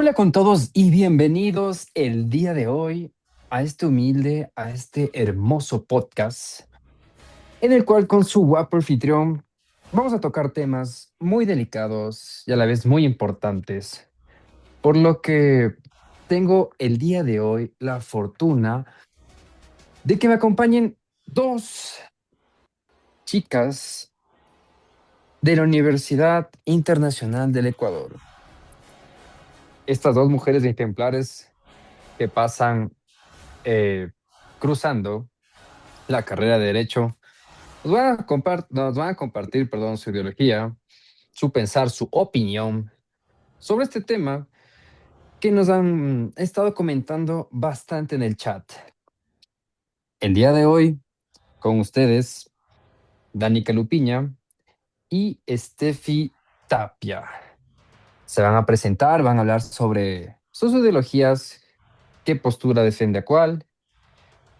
Hola con todos y bienvenidos el día de hoy a este humilde, a este hermoso podcast, en el cual con su guapo anfitrión vamos a tocar temas muy delicados y a la vez muy importantes, por lo que tengo el día de hoy la fortuna de que me acompañen dos chicas de la Universidad Internacional del Ecuador. Estas dos mujeres ejemplares que pasan eh, cruzando la carrera de Derecho, nos van a compartir, perdón, su ideología, su pensar, su opinión sobre este tema que nos han estado comentando bastante en el chat. El día de hoy, con ustedes, Dani Calupiña y Steffi Tapia. Se van a presentar, van a hablar sobre sus ideologías, qué postura defiende a cuál,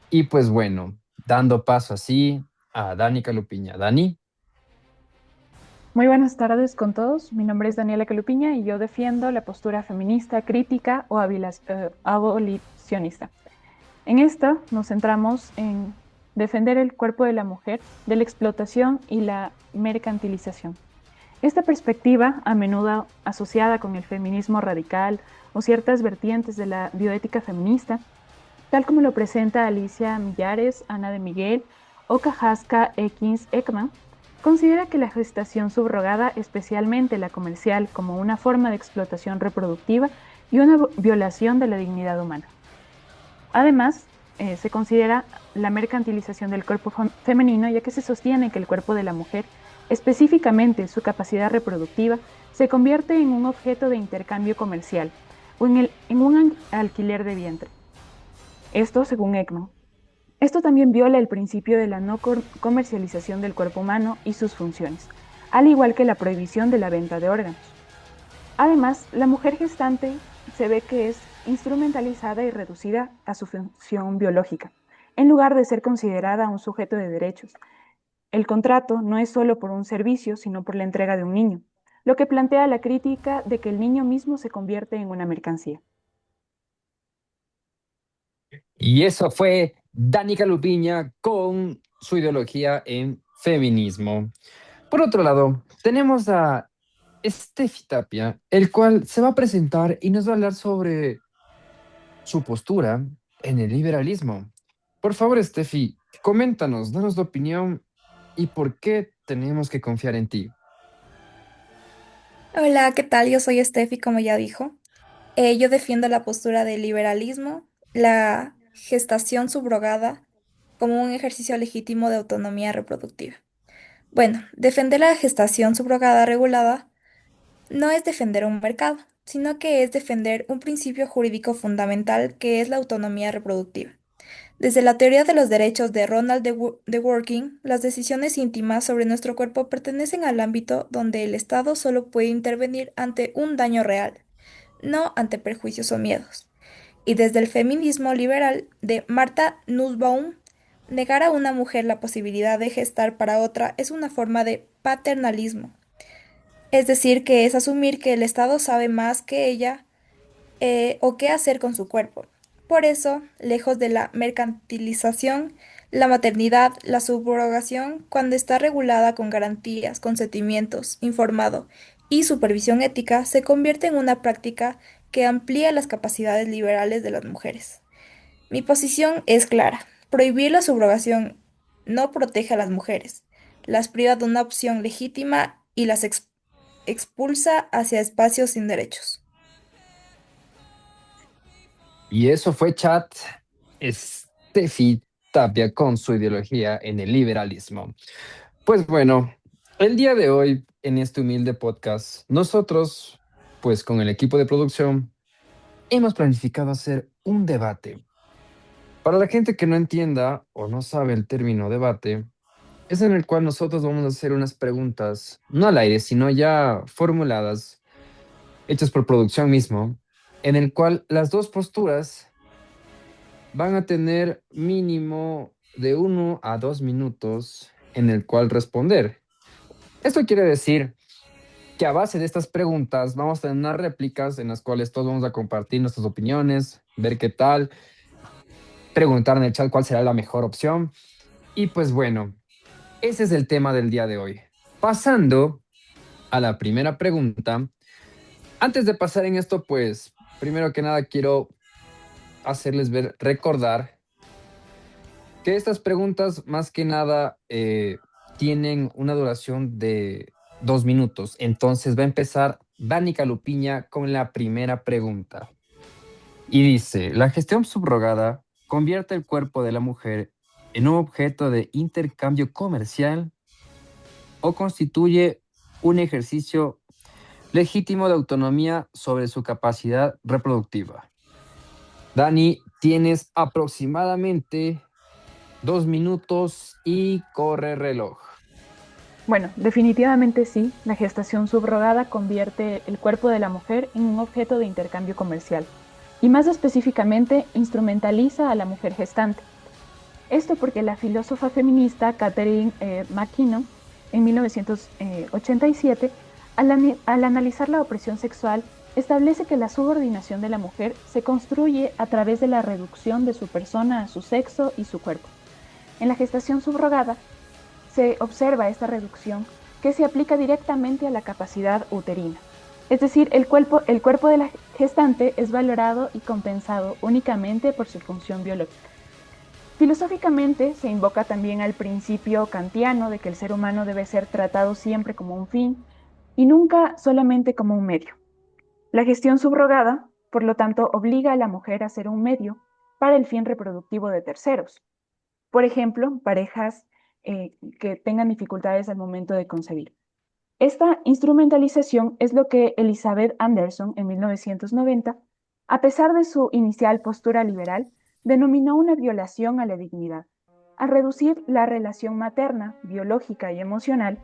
y pues bueno, dando paso así a Dani Calupiña. Dani. Muy buenas tardes con todos. Mi nombre es Daniela Calupiña y yo defiendo la postura feminista, crítica o abolicionista. En esta nos centramos en defender el cuerpo de la mujer de la explotación y la mercantilización. Esta perspectiva, a menudo asociada con el feminismo radical o ciertas vertientes de la bioética feminista, tal como lo presenta Alicia Millares, Ana de Miguel o Kajaska Ekins Ekman, considera que la gestación subrogada, especialmente la comercial, como una forma de explotación reproductiva y una violación de la dignidad humana. Además, se considera la mercantilización del cuerpo femenino, ya que se sostiene que el cuerpo de la mujer, específicamente su capacidad reproductiva, se convierte en un objeto de intercambio comercial o en un alquiler de vientre. Esto según Ekman. Esto también viola el principio de la no comercialización del cuerpo humano y sus funciones, al igual que la prohibición de la venta de órganos. Además, la mujer gestante se ve que es instrumentalizada y reducida a su función biológica, en lugar de ser considerada un sujeto de derechos. El contrato no es solo por un servicio, sino por la entrega de un niño, lo que plantea la crítica de que el niño mismo se convierte en una mercancía. Y eso fue Dani Calupiña con su ideología en feminismo. Por otro lado, tenemos a Steffi Tapia, el cual se va a presentar y nos va a hablar sobre su postura en el liberalismo. Por favor, Steffi, coméntanos, danos tu opinión y por qué tenemos que confiar en ti. Hola, ¿qué tal? Yo soy Steffi, como ya dijo. Yo defiendo la postura del liberalismo, la gestación subrogada como un ejercicio legítimo de autonomía reproductiva. Bueno, defender la gestación subrogada regulada no es defender un mercado, sino que es defender un principio jurídico fundamental que es la autonomía reproductiva. Desde la teoría de los derechos de Ronald de Working, las decisiones íntimas sobre nuestro cuerpo pertenecen al ámbito donde el Estado solo puede intervenir ante un daño real, no ante perjuicios o miedos. Y desde el feminismo liberal de Martha Nussbaum, negar a una mujer la posibilidad de gestar para otra es una forma de paternalismo. Es decir, que es asumir que el Estado sabe más que ella o qué hacer con su cuerpo. Por eso, lejos de la mercantilización, la maternidad, la subrogación, cuando está regulada con garantías, consentimientos, informado y supervisión ética, se convierte en una práctica que amplía las capacidades liberales de las mujeres. Mi posición es clara. Prohibir la subrogación no protege a las mujeres, las priva de una opción legítima y las expulsa hacia espacios sin derechos. Y eso fue chat Steffi Tapia con su ideología en el liberalismo. Pues bueno, el día de hoy, en este humilde podcast, nosotros, pues con el equipo de producción, hemos planificado hacer un debate. Para la gente que no entienda o no sabe el término debate, es en el cual nosotros vamos a hacer unas preguntas, no al aire, sino ya formuladas, hechas por producción mismo, en el cual las dos posturas van a tener mínimo de 1 a 2 minutos en el cual responder. Esto quiere decir que a base de estas preguntas vamos a tener unas réplicas en las cuales todos vamos a compartir nuestras opiniones, ver qué tal, preguntar en el chat cuál será la mejor opción. Y pues bueno, ese es el tema del día de hoy. Pasando a la primera pregunta, antes de pasar en esto, pues primero que nada quiero hacerles ver, recordar que estas preguntas más que nada tienen una duración de 2 minutos. Entonces va a empezar Dani Calupiña con la primera pregunta. Y dice, ¿la gestión subrogada convierte el cuerpo de la mujer en un objeto de intercambio comercial o constituye un ejercicio legítimo de autonomía sobre su capacidad reproductiva? Dani, tienes aproximadamente 2 minutos y corre reloj. Bueno, definitivamente sí, la gestación subrogada convierte el cuerpo de la mujer en un objeto de intercambio comercial y más específicamente instrumentaliza a la mujer gestante. Esto porque la filósofa feminista Catherine McKinnon en 1987, al analizar la opresión sexual, establece que la subordinación de la mujer se construye a través de la reducción de su persona a su sexo y su cuerpo. En la gestación subrogada se observa esta reducción que se aplica directamente a la capacidad uterina. Es decir, el cuerpo de la gestante es valorado y compensado únicamente por su función biológica. Filosóficamente se invoca también al principio kantiano de que el ser humano debe ser tratado siempre como un fin y nunca solamente como un medio. La gestión subrogada, por lo tanto, obliga a la mujer a ser un medio para el fin reproductivo de terceros. Por ejemplo, parejas que tengan dificultades al momento de concebir. Esta instrumentalización es lo que Elizabeth Anderson en 1990, a pesar de su inicial postura liberal, denominó una violación a la dignidad, al reducir la relación materna, biológica y emocional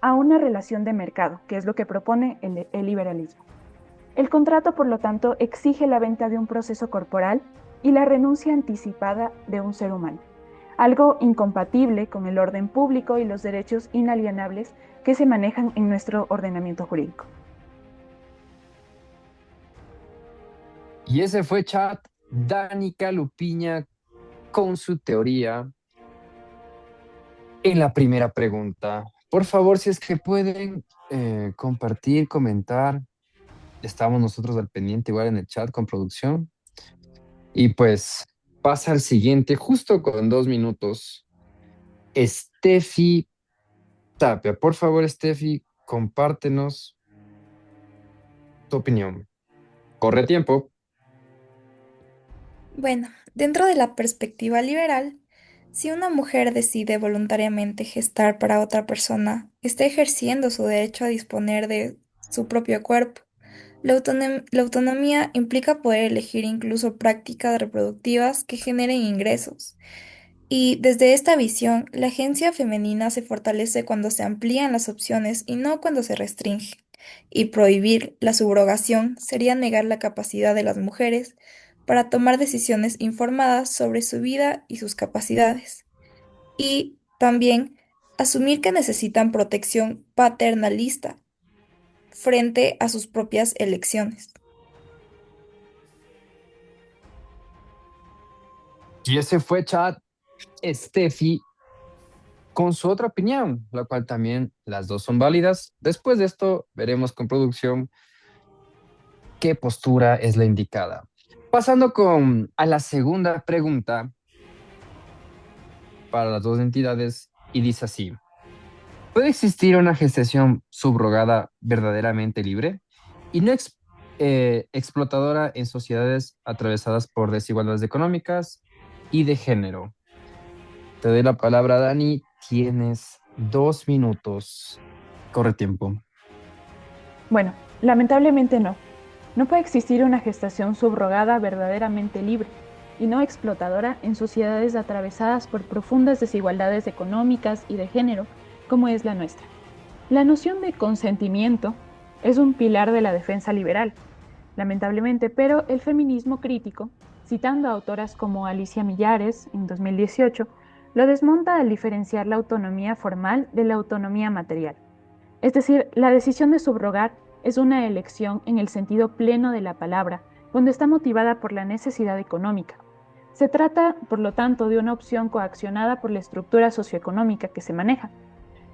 a una relación de mercado, que es lo que propone el liberalismo. El contrato, por lo tanto, exige la venta de un proceso corporal y la renuncia anticipada de un ser humano, algo incompatible con el orden público y los derechos inalienables que se manejan en nuestro ordenamiento jurídico. Y ese fue chat Dani Calupiña con su teoría en la primera pregunta. Por favor, si es que pueden compartir, comentar. Estamos nosotros al pendiente igual en el chat con producción. Y pues pasa al siguiente, justo con 2 minutos. Steffi Tapia. Por favor, Steffi, compártenos tu opinión. Corre tiempo. Bueno, dentro de la perspectiva liberal, si una mujer decide voluntariamente gestar para otra persona, está ejerciendo su derecho a disponer de su propio cuerpo. La autonomía implica poder elegir incluso prácticas reproductivas que generen ingresos. Y desde esta visión, la agencia femenina se fortalece cuando se amplían las opciones y no cuando se restringen. Y prohibir la subrogación sería negar la capacidad de las mujeres para tomar decisiones informadas sobre su vida y sus capacidades. Y también asumir que necesitan protección paternalista frente a sus propias elecciones. Y ese fue chat Steffi con su otra opinión, la cual también las dos son válidas. Después de esto, veremos con producción qué postura es la indicada. Pasando a la segunda pregunta para las dos entidades, y dice así: ¿puede existir una gestación subrogada verdaderamente libre y no explotadora en sociedades atravesadas por desigualdades económicas y de género? Te doy la palabra, Dani. Tienes 2 minutos. Corre tiempo. Bueno, lamentablemente no. No puede existir una gestación subrogada verdaderamente libre y no explotadora en sociedades atravesadas por profundas desigualdades económicas y de género, como es la nuestra. La noción de consentimiento es un pilar de la defensa liberal, lamentablemente, pero el feminismo crítico, citando a autoras como Alicia Millares en 2018, lo desmonta al diferenciar la autonomía formal de la autonomía material. Es decir, la decisión de subrogar es una elección en el sentido pleno de la palabra, cuando está motivada por la necesidad económica. Se trata, por lo tanto, de una opción coaccionada por la estructura socioeconómica que se maneja,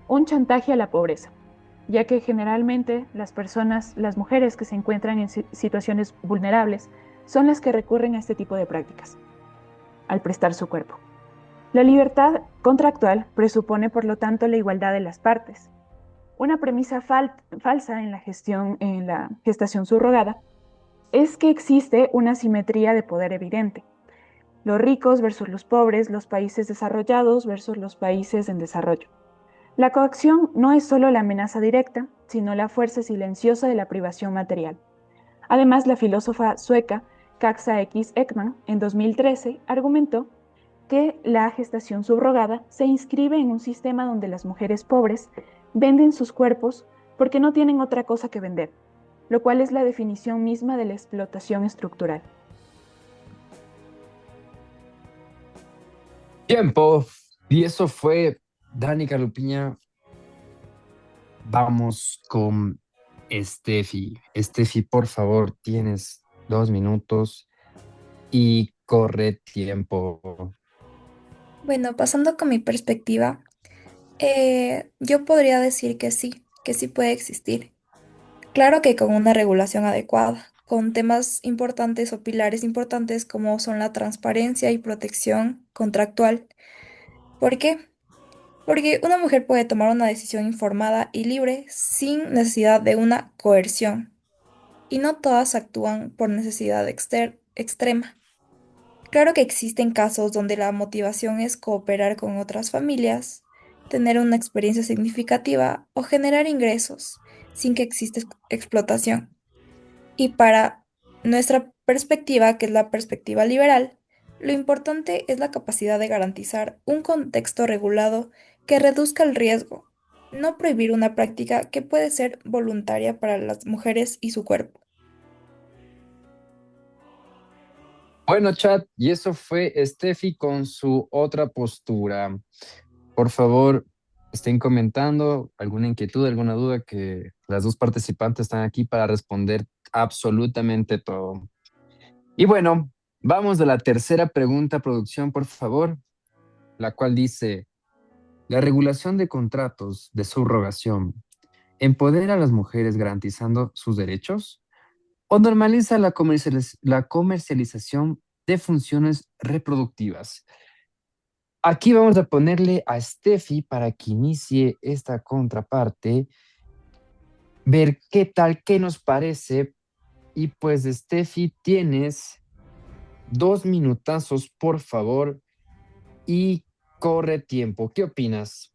un chantaje a la pobreza, ya que generalmente las mujeres que se encuentran en situaciones vulnerables, son las que recurren a este tipo de prácticas, al prestar su cuerpo. La libertad contractual presupone, por lo tanto, la igualdad de las partes. Una premisa falsa en la gestación subrogada es que existe una simetría de poder evidente. Los ricos versus los pobres, los países desarrollados versus los países en desarrollo. La coacción no es solo la amenaza directa, sino la fuerza silenciosa de la privación material. Además, la filósofa sueca Kaxa X. Ekman, en 2013, argumentó que la gestación subrogada se inscribe en un sistema donde las mujeres pobres venden sus cuerpos porque no tienen otra cosa que vender, lo cual es la definición misma de la explotación estructural. Tiempo. Y eso fue Dani Calupiña. Vamos con Steffi. Steffi, por favor, tienes 2 minutos y corre tiempo. Bueno, pasando con mi perspectiva, yo podría decir que sí puede existir. Claro que con una regulación adecuada, con temas importantes o pilares importantes como son la transparencia y protección contractual. ¿Por qué? Porque una mujer puede tomar una decisión informada y libre sin necesidad de una coerción, y no todas actúan por necesidad extrema. Claro que existen casos donde la motivación es cooperar con otras familias, tener una experiencia significativa o generar ingresos sin que exista explotación. Y para nuestra perspectiva, que es la perspectiva liberal, lo importante es la capacidad de garantizar un contexto regulado que reduzca el riesgo, no prohibir una práctica que puede ser voluntaria para las mujeres y su cuerpo. Bueno, chat, y eso fue Steffi con su otra postura. Por favor, estén comentando alguna inquietud, alguna duda, que las dos participantes están aquí para responder absolutamente todo. Y bueno, vamos a la tercera pregunta, producción, por favor, la cual dice, ¿la regulación de contratos de subrogación empodera a las mujeres garantizando sus derechos o normaliza la comercialización de funciones reproductivas? Aquí vamos a ponerle a Steffi para que inicie esta contraparte, ver qué tal, qué nos parece. Y pues, Steffi, tienes 2 minutazos, por favor, y corre tiempo. ¿Qué opinas?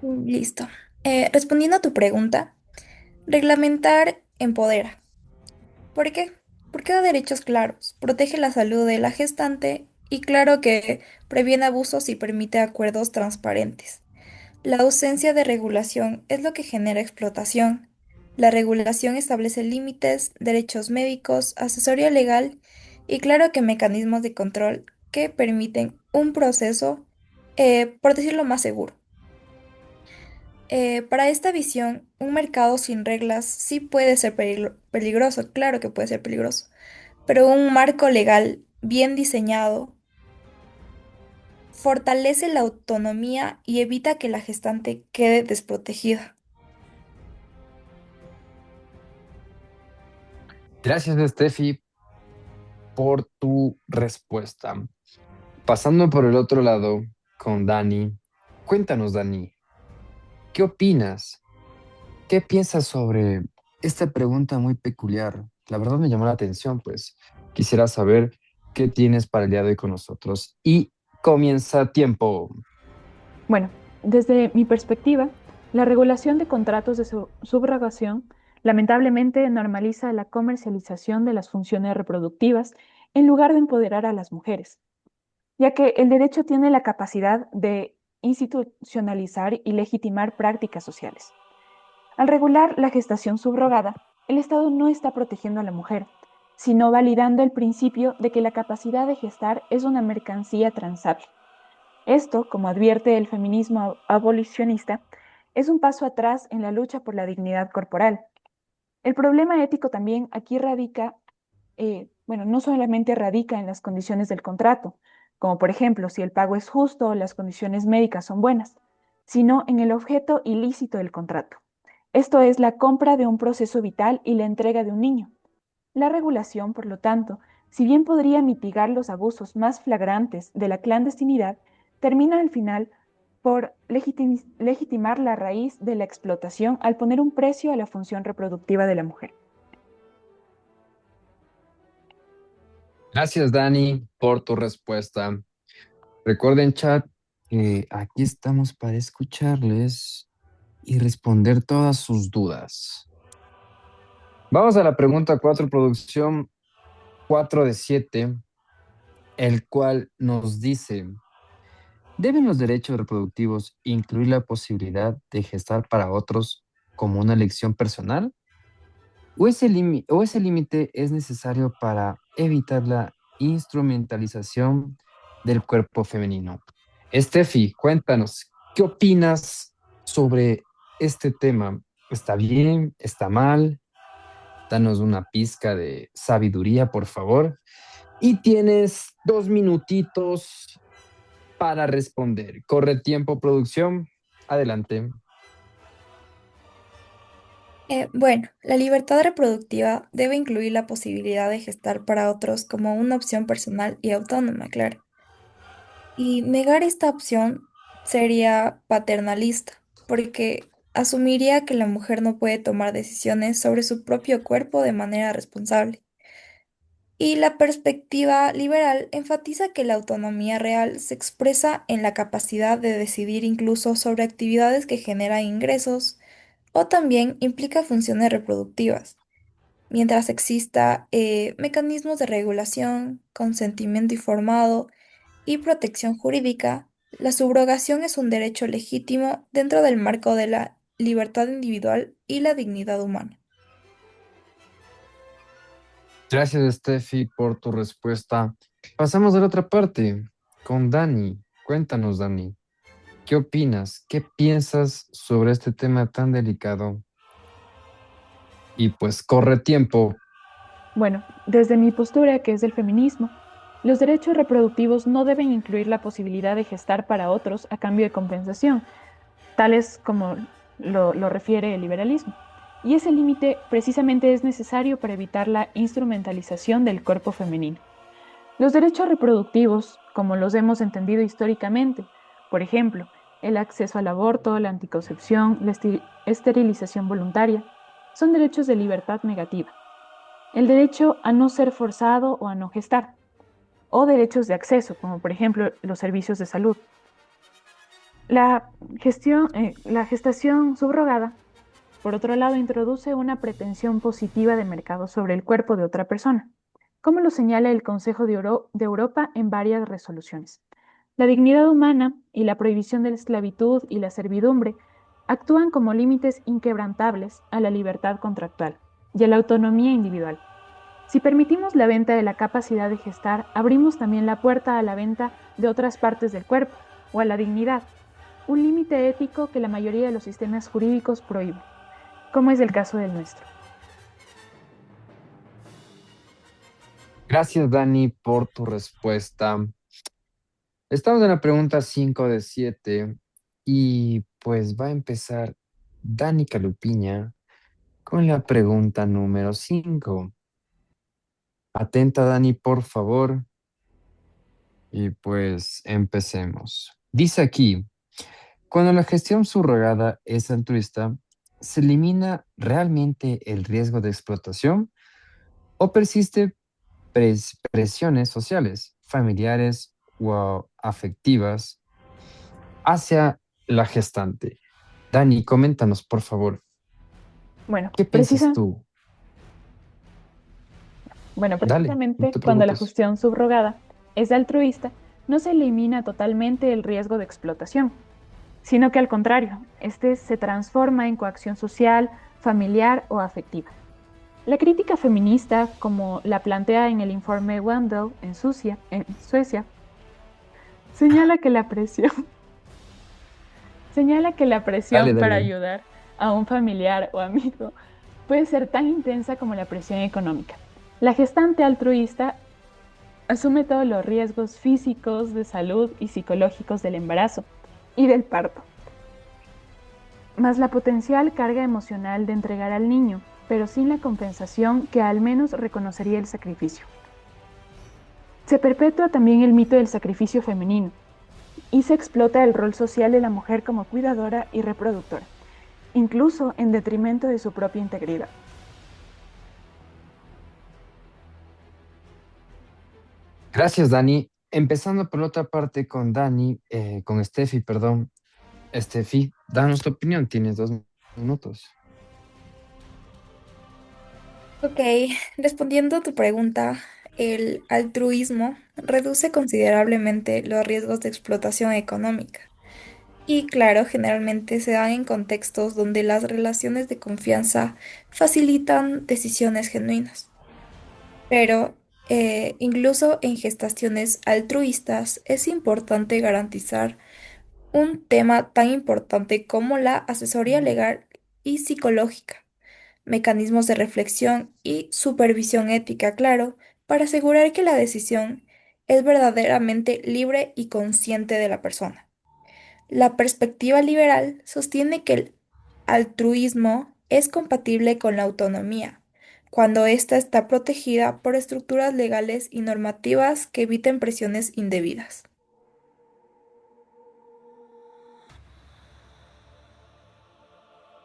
Listo. Respondiendo a tu pregunta, reglamentar empodera. ¿Por qué? Porque da derechos claros, protege la salud de la gestante y claro que previene abusos y permite acuerdos transparentes. La ausencia de regulación es lo que genera explotación. La regulación establece límites, derechos médicos, asesoría legal y claro que mecanismos de control que permiten un proceso, por decirlo más seguro. Para esta visión, un mercado sin reglas sí puede ser peligroso, claro que puede ser peligroso, pero un marco legal bien diseñado fortalece la autonomía y evita que la gestante quede desprotegida. Gracias, Steffi, por tu respuesta. Pasando por el otro lado con Dani. Cuéntanos, Dani, ¿qué opinas? ¿Qué piensas sobre esta pregunta muy peculiar? La verdad me llamó la atención, pues quisiera saber qué tienes para el día de hoy con nosotros. Y comienza tiempo. Bueno, desde mi perspectiva, la regulación de contratos de subrogación lamentablemente normaliza la comercialización de las funciones reproductivas en lugar de empoderar a las mujeres, ya que el derecho tiene la capacidad de institucionalizar y legitimar prácticas sociales. Al regular la gestación subrogada, el Estado no está protegiendo a la mujer, sino validando el principio de que la capacidad de gestar es una mercancía transable. Esto, como advierte el feminismo abolicionista, Es un paso atrás en la lucha por la dignidad corporal. El problema ético también aquí radica, no solamente radica en las condiciones del contrato, como por ejemplo si el pago es justo o las condiciones médicas son buenas, sino en el objeto ilícito del contrato. Esto es la compra de un proceso vital y la entrega de un niño. La regulación, por lo tanto, si bien podría mitigar los abusos más flagrantes de la clandestinidad, termina al final por legitimar la raíz de la explotación al poner un precio a la función reproductiva de la mujer. Gracias, Dani, por tu respuesta. Recuerden, chat, que aquí estamos para escucharles y responder todas sus dudas. Vamos a la pregunta 4, producción 4 de 7, el cual nos dice, ¿deben los derechos reproductivos incluir la posibilidad de gestar para otros como una elección personal? ¿O ese límite es necesario para evitar la instrumentalización del cuerpo femenino? Steffi, cuéntanos, ¿qué opinas sobre este tema? ¿Está bien? ¿Está mal? Danos una pizca de sabiduría, por favor. Y tienes 2 minutitos para responder. Corre tiempo, producción. Adelante. Bueno, la libertad reproductiva debe incluir la posibilidad de gestar para otros como una opción personal y autónoma, claro. Y negar esta opción sería paternalista, porque asumiría que la mujer no puede tomar decisiones sobre su propio cuerpo de manera responsable. Y la perspectiva liberal enfatiza que la autonomía real se expresa en la capacidad de decidir incluso sobre actividades que generan ingresos o también implica funciones reproductivas, mientras exista mecanismos de regulación, consentimiento informado y protección jurídica. La subrogación es un derecho legítimo dentro del marco de la libertad individual y la dignidad humana. Gracias, Steffi, por tu respuesta. Pasamos a la otra parte con Dani. Cuéntanos, Dani, ¿qué opinas? ¿Qué piensas sobre este tema tan delicado? Y pues corre tiempo. Bueno, desde mi postura, que es del feminismo, los derechos reproductivos no deben incluir la posibilidad de gestar para otros a cambio de compensación, tales como lo refiere el liberalismo. Y ese límite precisamente es necesario para evitar la instrumentalización del cuerpo femenino. Los derechos reproductivos, como los hemos entendido históricamente, por ejemplo, el acceso al aborto, la anticoncepción, la esterilización voluntaria, son derechos de libertad negativa. El derecho a no ser forzado o a no gestar, o derechos de acceso, como por ejemplo los servicios de salud. La gestación subrogada, por otro lado, introduce una pretensión positiva de mercado sobre el cuerpo de otra persona, como lo señala el Consejo de Europa en varias resoluciones. La dignidad humana y la prohibición de la esclavitud y la servidumbre actúan como límites inquebrantables a la libertad contractual y a la autonomía individual. Si permitimos la venta de la capacidad de gestar, abrimos también la puerta a la venta de otras partes del cuerpo o a la dignidad, un límite ético que la mayoría de los sistemas jurídicos prohíben, como es el caso del nuestro. Gracias, Dani, por tu respuesta. Estamos en la pregunta 5 de 7 y pues va a empezar Dani Calupiña con la pregunta número 5. Atenta, Dani, por favor. Y pues empecemos. Dice aquí, cuando la gestión subrogada es altruista, ¿se elimina realmente el riesgo de explotación o persiste presiones sociales, familiares o afectivas hacia la gestante? Dani, coméntanos, por favor. Bueno, ¿Qué piensas tú? Dale, no precisamente te cuando la preocupes. gestión subrogada es altruista, no se elimina totalmente el riesgo de explotación, sino que al contrario, este se transforma en coacción social, familiar o afectiva. La crítica feminista, como la plantea en el informe Wendell en Suecia, señala que la presión señala que la Dale, presión para dale. ayudar a un familiar o amigo puede ser tan intensa como la presión económica. La gestante altruista asume todos los riesgos físicos, de salud y psicológicos del embarazo y del parto, más la potencial carga emocional de entregar al niño, pero sin la compensación que al menos reconocería el sacrificio. Se perpetúa también el mito del sacrificio femenino y se explota el rol social de la mujer como cuidadora y reproductora, incluso en detrimento de su propia integridad. Gracias, Dani. Empezando por otra parte con Dani, con Steffi, perdón. Steffi, danos tu opinión, tienes 2 minutos. Ok, respondiendo a tu pregunta, el altruismo reduce considerablemente los riesgos de explotación económica. Y claro, generalmente se dan en contextos donde las relaciones de confianza facilitan decisiones genuinas. Pero incluso en gestaciones altruistas es importante garantizar un tema tan importante como la asesoría legal y psicológica, mecanismos de reflexión y supervisión ética, claro, para asegurar que la decisión es verdaderamente libre y consciente de la persona. La perspectiva liberal sostiene que el altruismo es compatible con la autonomía, cuando ésta está protegida por estructuras legales y normativas que eviten presiones indebidas.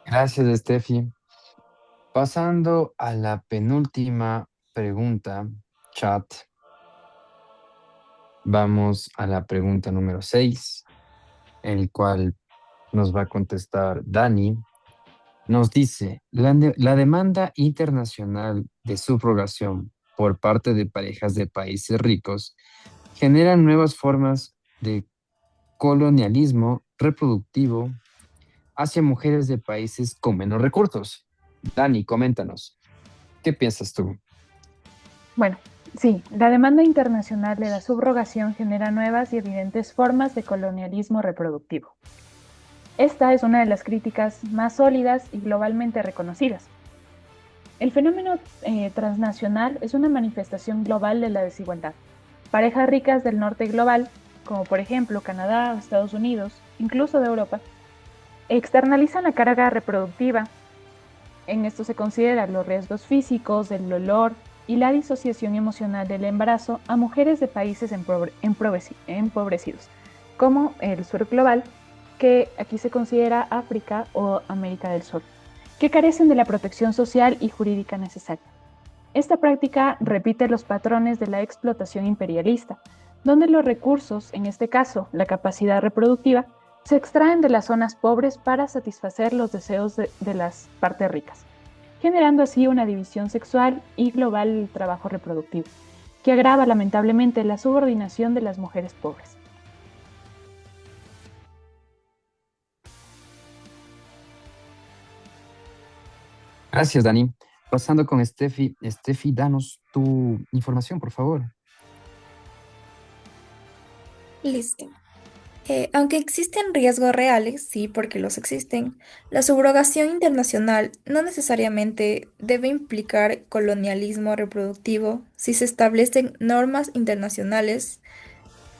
Gracias, Steffi. Pasando a la penúltima pregunta, chat, vamos a la pregunta número 6, el cual nos va a contestar Dani. Nos dice, la demanda internacional de subrogación por parte de parejas de países ricos genera nuevas formas de colonialismo reproductivo hacia mujeres de países con menos recursos. Dani, coméntanos, ¿qué piensas tú? Bueno, sí, la demanda internacional de la subrogación genera nuevas y evidentes formas de colonialismo reproductivo. Esta es una de las críticas más sólidas y globalmente reconocidas. El fenómeno transnacional es una manifestación global de la desigualdad. Parejas ricas del norte global, como por ejemplo Canadá o Estados Unidos, incluso de Europa, externalizan la carga reproductiva. En esto se consideran los riesgos físicos, el dolor y la disociación emocional del embarazo a mujeres de países empobrecidos, como el sur global, que aquí se considera África o América del Sur, que carecen de la protección social y jurídica necesaria. Esta práctica repite los patrones de la explotación imperialista, donde los recursos, en este caso la capacidad reproductiva, se extraen de las zonas pobres para satisfacer los deseos de las partes ricas, generando así una división sexual y global del trabajo reproductivo, que agrava lamentablemente la subordinación de las mujeres pobres. Gracias, Dani. Pasando con Steffi. Steffi, danos tu información, por favor. Listo. Aunque existen riesgos reales, sí, porque los existen, la subrogación internacional no necesariamente debe implicar colonialismo reproductivo si se establecen normas internacionales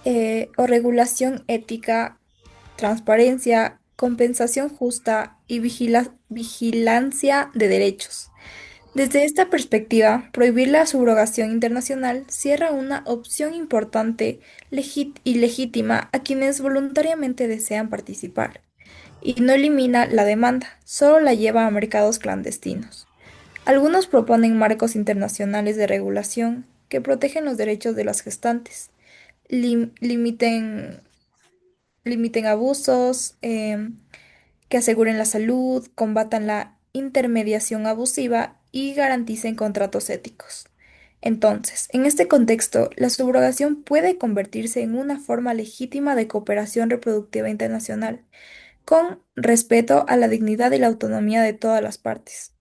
o regulación ética, transparencia, compensación justa y vigilancia de derechos. Desde esta perspectiva, prohibir la subrogación internacional cierra una opción importante y legítima a quienes voluntariamente desean participar, y no elimina la demanda, solo la lleva a mercados clandestinos. Algunos proponen marcos internacionales de regulación que protegen los derechos de las gestantes, lim- limiten, limiten abusos, que aseguren la salud, combatan la intermediación abusiva y garanticen contratos éticos. Entonces, en este contexto, la subrogación puede convertirse en una forma legítima de cooperación reproductiva internacional, con respeto a la dignidad y la autonomía de todas las partes.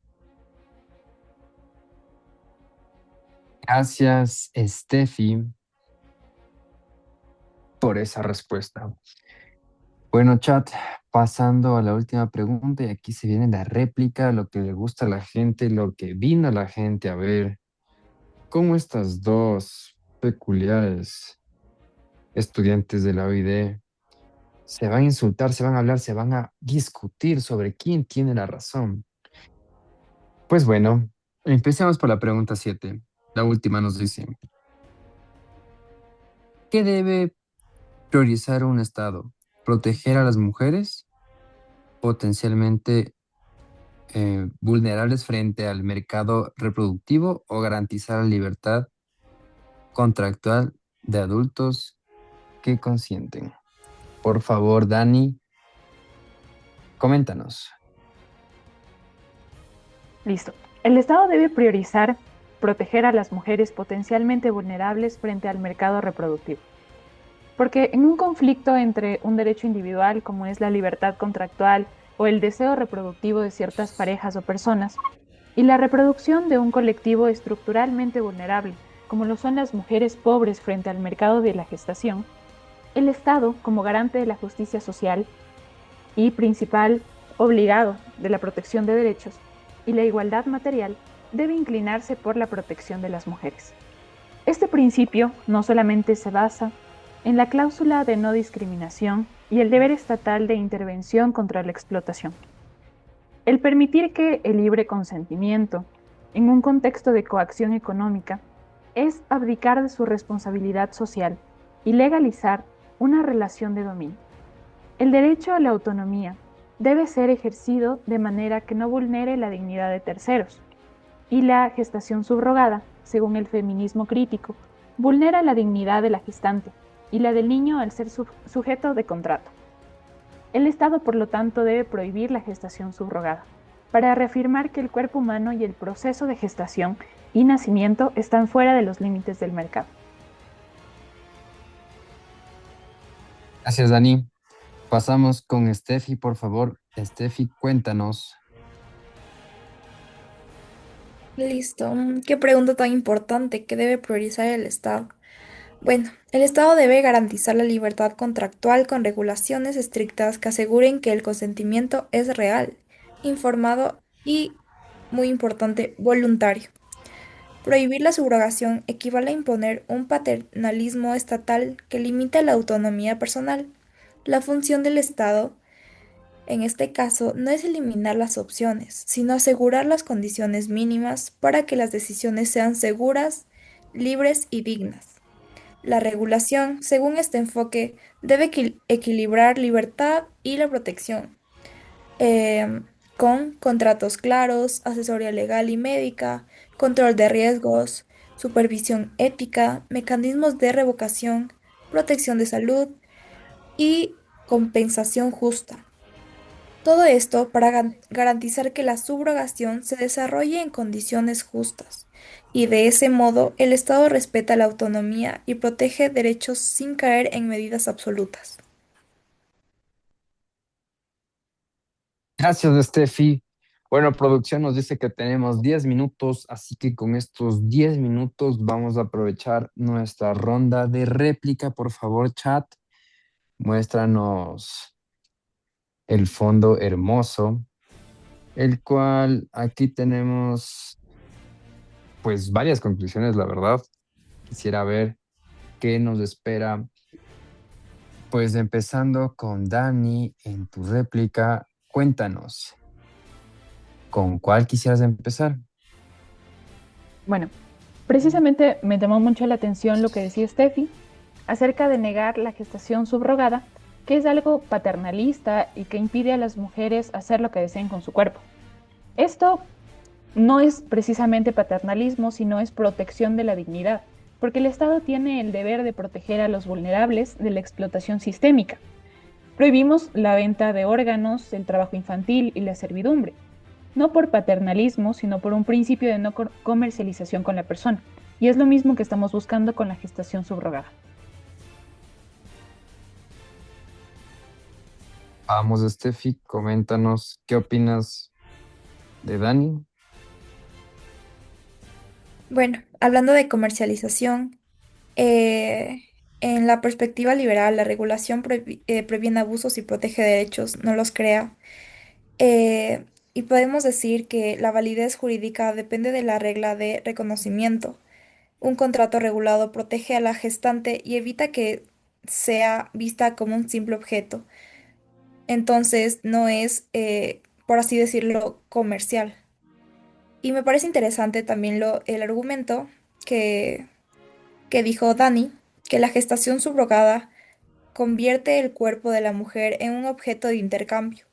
Gracias, Steffi, por esa respuesta. Bueno, chat, pasando a la última pregunta y aquí se viene la réplica, lo que le gusta a la gente, lo que vino a la gente a ver, cómo estas dos peculiares estudiantes de la OID se van a insultar, se van a hablar, se van a discutir sobre quién tiene la razón. Pues bueno, empecemos por la pregunta 7. La última nos dice, ¿qué debe priorizar un Estado? ¿Proteger a las mujeres potencialmente vulnerables frente al mercado reproductivo o garantizar la libertad contractual de adultos que consienten? Por favor, Dani, coméntanos. Listo. El Estado debe priorizar proteger a las mujeres potencialmente vulnerables frente al mercado reproductivo. Porque en un conflicto entre un derecho individual, como es la libertad contractual o el deseo reproductivo de ciertas parejas o personas, y la reproducción de un colectivo estructuralmente vulnerable, como lo son las mujeres pobres frente al mercado de la gestación, el Estado, como garante de la justicia social y principal obligado de la protección de derechos y la igualdad material, debe inclinarse por la protección de las mujeres. Este principio no solamente se basa en la cláusula de no discriminación y el deber estatal de intervención contra la explotación. El permitir que el libre consentimiento, en un contexto de coacción económica, es abdicar de su responsabilidad social y legalizar una relación de dominio. El derecho a la autonomía debe ser ejercido de manera que no vulnere la dignidad de terceros, y la gestación subrogada, según el feminismo crítico, vulnera la dignidad de la gestante y la del niño al ser sujeto de contrato. El Estado, por lo tanto, debe prohibir la gestación subrogada, para reafirmar que el cuerpo humano y el proceso de gestación y nacimiento están fuera de los límites del mercado. Gracias, Dani. Pasamos con Steffi, por favor. Steffi, cuéntanos. Listo. Qué pregunta tan importante. ¿Qué debe priorizar el Estado? Bueno, el Estado debe garantizar la libertad contractual con regulaciones estrictas que aseguren que el consentimiento es real, informado y, muy importante, voluntario. Prohibir la subrogación equivale a imponer un paternalismo estatal que limita la autonomía personal. La función del Estado, en este caso, no es eliminar las opciones, sino asegurar las condiciones mínimas para que las decisiones sean seguras, libres y dignas. La regulación, según este enfoque, debe equilibrar libertad y la protección, con contratos claros, asesoría legal y médica, control de riesgos, supervisión ética, mecanismos de revocación, protección de salud y compensación justa. Todo esto para garantizar que la subrogación se desarrolle en condiciones justas, y de ese modo el Estado respeta la autonomía y protege derechos sin caer en medidas absolutas. Gracias, Steffi. Bueno, producción nos dice que tenemos 10 minutos, así que con estos 10 minutos vamos a aprovechar nuestra ronda de réplica. Por favor, chat, muéstranos el fondo hermoso, el cual aquí tenemos pues varias conclusiones, la verdad. Quisiera ver qué nos espera. Pues empezando con Dani, en tu réplica, cuéntanos, ¿con cuál quisieras empezar? Bueno, precisamente me llamó mucho la atención lo que decía Steffi acerca de negar la gestación subrogada, que es algo paternalista y que impide a las mujeres hacer lo que deseen con su cuerpo. Esto no es precisamente paternalismo, sino es protección de la dignidad, porque el Estado tiene el deber de proteger a los vulnerables de la explotación sistémica. Prohibimos la venta de órganos, el trabajo infantil y la servidumbre, no por paternalismo, sino por un principio de no comercialización con la persona. Y es lo mismo que estamos buscando con la gestación subrogada. Vamos, Steffi, coméntanos qué opinas de Dani. Bueno, hablando de comercialización, eh, En la perspectiva liberal, la regulación previene abusos y protege derechos, no los crea. Eh, y podemos decir que la validez jurídica depende de la regla de reconocimiento. Un contrato regulado protege a la gestante y evita que sea vista como un simple objeto. Entonces, no es, por así decirlo, comercial. Y me parece interesante también el argumento que, que dijo Dani, que la gestación subrogada convierte el cuerpo de la mujer en un objeto de intercambio.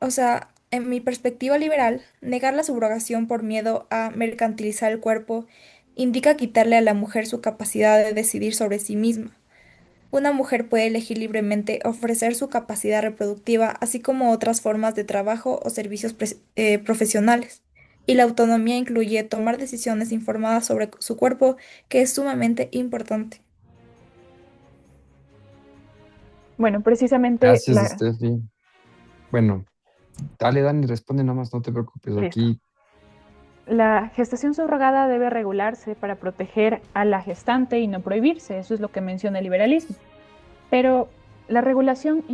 O sea, en mi perspectiva liberal, negar la subrogación por miedo a mercantilizar el cuerpo indica quitarle a la mujer su capacidad de decidir sobre sí misma. Una mujer puede elegir libremente ofrecer su capacidad reproductiva, así como otras formas de trabajo o servicios profesionales. Y la autonomía incluye tomar decisiones informadas sobre su cuerpo, que es sumamente importante. Bueno, precisamente Gracias, Steffi. Bueno, dale, Dani, responde nomás, no te preocupes. listo. Aquí, La gestación subrogada debe regularse para proteger a la gestante y no prohibirse, eso es lo que menciona el liberalismo. Pero la regulación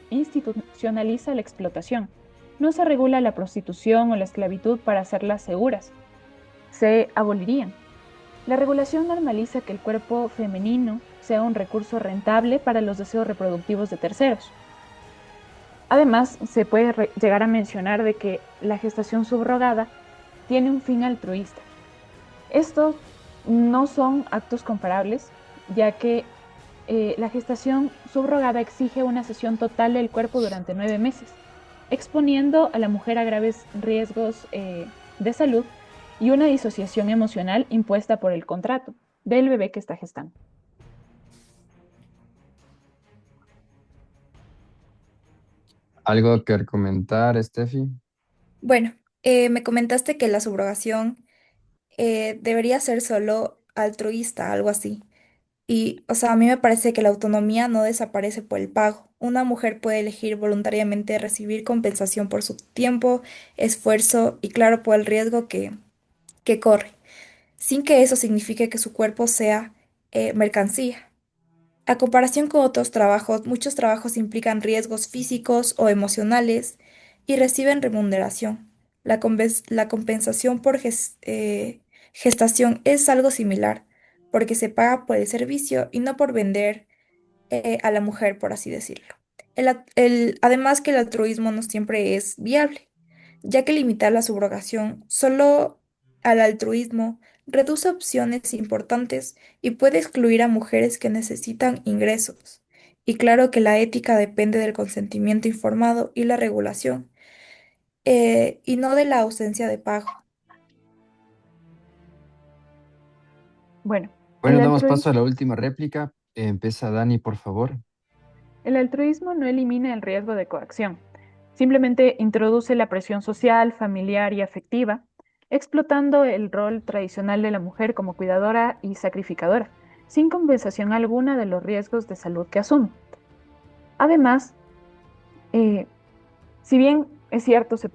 institucionaliza la explotación. No se regula la prostitución o la esclavitud para hacerlas seguras. Se abolirían. La regulación normaliza que el cuerpo femenino sea un recurso rentable para los deseos reproductivos de terceros. Además, se puede llegar a mencionar de que la gestación subrogada tiene un fin altruista. Estos no son actos comparables, ya que la gestación subrogada exige una cesión total del cuerpo durante 9 meses, exponiendo a la mujer a graves riesgos de salud y una disociación emocional impuesta por el contrato del bebé que está gestando. ¿algo que comentar, Steffi? Bueno, me comentaste que la subrogación debería ser solo altruista, algo así. Y, o sea, a mí me parece que la autonomía no desaparece por el pago. Una mujer puede elegir voluntariamente recibir compensación por su tiempo, esfuerzo y, claro, por el riesgo que corre, sin que eso signifique que su cuerpo sea mercancía. A comparación con otros trabajos, muchos trabajos implican riesgos físicos o emocionales y reciben remuneración. La compensación por gestación es algo similar, porque se paga por el servicio y no por vender a la mujer, por así decirlo. Además que el altruismo no siempre es viable, ya que limitar la subrogación solo al altruismo reduce opciones importantes y puede excluir a mujeres que necesitan ingresos. Y claro que la ética depende del consentimiento informado y la regulación, y no de la ausencia de pago. Bueno, Bueno, damos paso a la última réplica. Empieza Dani, por favor. el altruismo no elimina el riesgo de coacción, simplemente introduce la presión social, familiar y afectiva, explotando el rol tradicional de la mujer como cuidadora y sacrificadora, sin compensación alguna de los riesgos de salud que asume. Además, eh, si bien es cierto, se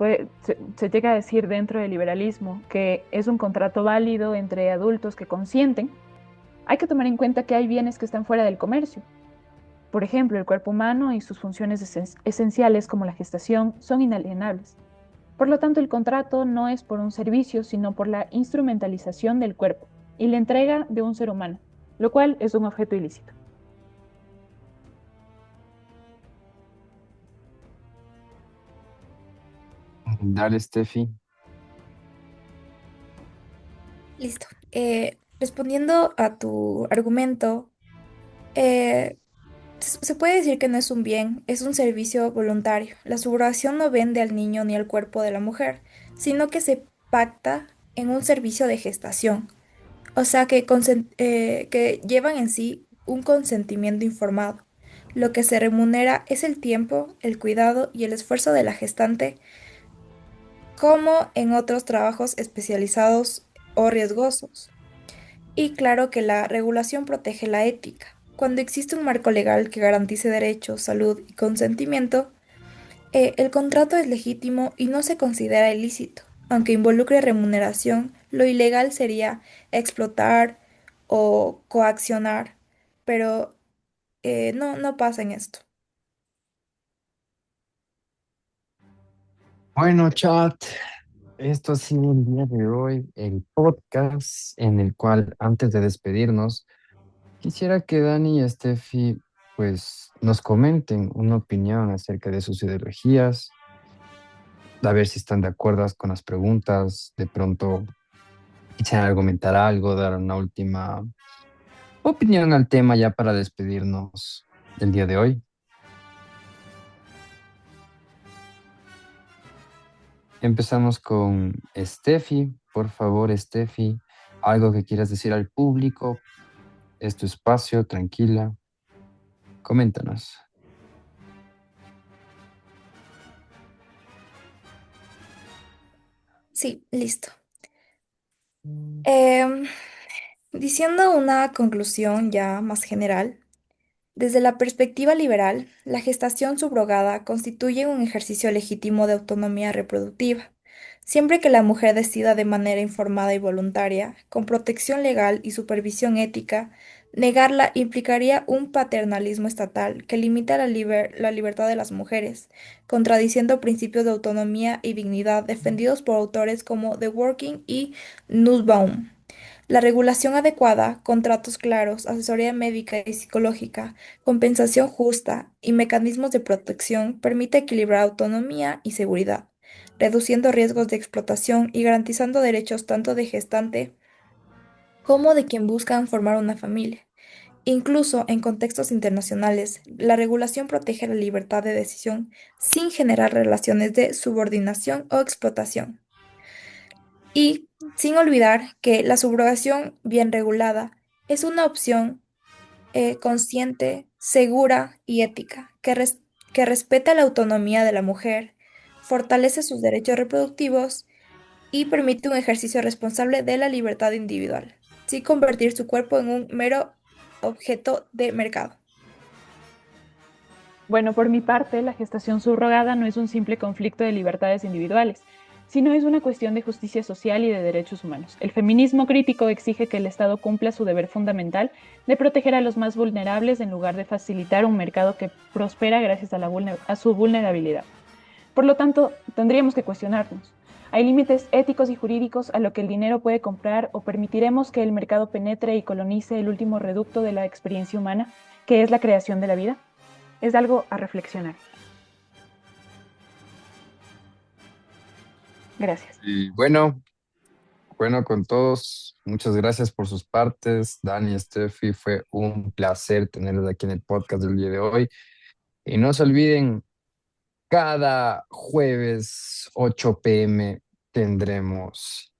llega a decir dentro del liberalismo que es un contrato válido entre adultos que consienten, hay que tomar en cuenta que hay bienes que están fuera del comercio. Por ejemplo, el cuerpo humano y sus funciones esenciales como la gestación son inalienables. Por lo tanto, el contrato no es por un servicio, sino por la instrumentalización del cuerpo y la entrega de un ser humano, lo cual es un objeto ilícito. Dale, Steffi. Listo. Respondiendo a tu argumento, eh, se puede decir que no es un bien, es un servicio voluntario. La subrogación no vende al niño ni al cuerpo de la mujer, sino que se pacta en un servicio de gestación. O sea, que llevan en sí un consentimiento informado. Lo que se remunera es el tiempo, el cuidado y el esfuerzo de la gestante, como en otros trabajos especializados o riesgosos. Y claro que la regulación protege la ética. Cuando existe un marco legal que garantice derechos, salud y consentimiento, el contrato es legítimo y no se considera ilícito. Aunque involucre remuneración, lo ilegal sería explotar o coaccionar, pero no pasa en esto. Bueno, chat, esto ha sido el día de hoy, el podcast en el cual, antes de despedirnos, quisiera que Dani y Steffi, pues, nos comenten una opinión acerca de sus ideologías, a ver si están de acuerdo con las preguntas, de pronto quisieran argumentar algo, dar una última opinión al tema ya para despedirnos del día de hoy. Empezamos con Steffi. Por favor, Steffi, algo que quieras decir al público. Es tu espacio, tranquila. Coméntanos. Sí, listo. Em, Diciendo una conclusión ya más general. Desde la perspectiva liberal, la gestación subrogada constituye un ejercicio legítimo de autonomía reproductiva, siempre que la mujer decida de manera informada y voluntaria, con protección legal y supervisión ética, negarla implicaría un paternalismo estatal que limita la libertad de las mujeres, contradiciendo principios de autonomía y dignidad defendidos por autores como The Working y Nussbaum. La regulación adecuada, contratos claros, asesoría médica y psicológica, compensación justa y mecanismos de protección permite equilibrar autonomía y seguridad, reduciendo riesgos de explotación y garantizando derechos tanto de gestante como de quien buscan formar una familia. Incluso en contextos internacionales, la regulación protege la libertad de decisión sin generar relaciones de subordinación o explotación. Y sin olvidar que la subrogación bien regulada es una opción consciente, segura y ética, que respeta la autonomía de la mujer, fortalece sus derechos reproductivos y permite un ejercicio responsable de la libertad individual, sin convertir su cuerpo en un mero objeto de mercado. Bueno, por mi parte, la gestación subrogada no es un simple conflicto de libertades individuales, sino es una cuestión de justicia social y de derechos humanos. El feminismo crítico exige que el Estado cumpla su deber fundamental de proteger a los más vulnerables en lugar de facilitar un mercado que prospera gracias a su vulnerabilidad. Por lo tanto, tendríamos que cuestionarnos. ¿Hay límites éticos y jurídicos a lo que el dinero puede comprar o permitiremos que el mercado penetre y colonice el último reducto de la experiencia humana, que es la creación de la vida? Es algo a reflexionar. Gracias. Y bueno, con todos, muchas gracias por sus partes. Dani, Steffi, fue un placer tenerlos aquí en el podcast del día de hoy. Y no se olviden, cada jueves 8 p.m. tendremos